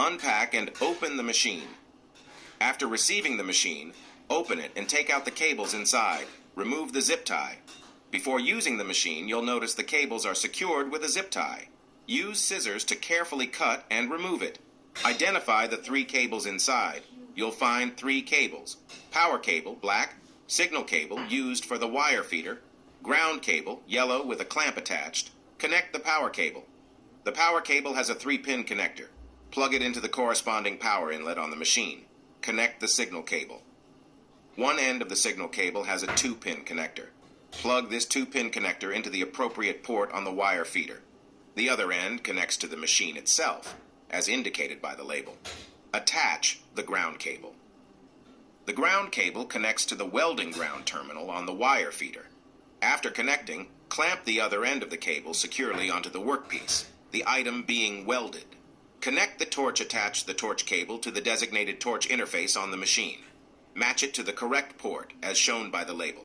Unpack and open the machine. After receiving the machine, open it and take out the cables inside. Remove the zip tie. Before using the machine, you'll notice the cables are secured with a zip tie. Use scissors to carefully cut and remove it. Identify the 3 cables inside. You'll find 3 cables. Power cable, black. Signal cable, used for the wire feeder. Ground cable, yellow with a clamp attached. Connect the power cable. The power cable has a 3-pin connector. Plug it into the corresponding power inlet on the machine. Connect the signal cable. One end of the signal cable has a 2-pin connector. Plug this 2-pin connector into the appropriate port on the wire feeder. The other end connects to the machine itself, as indicated by the label. Attach the ground cable. The ground cable connects to the welding ground terminal on the wire feeder. After connecting, clamp the other end of the cable securely onto the workpiece, the item being welded. Connect the torch attached to the torch cable to the designated torch interface on the machine. Match it to the correct port as shown by the label.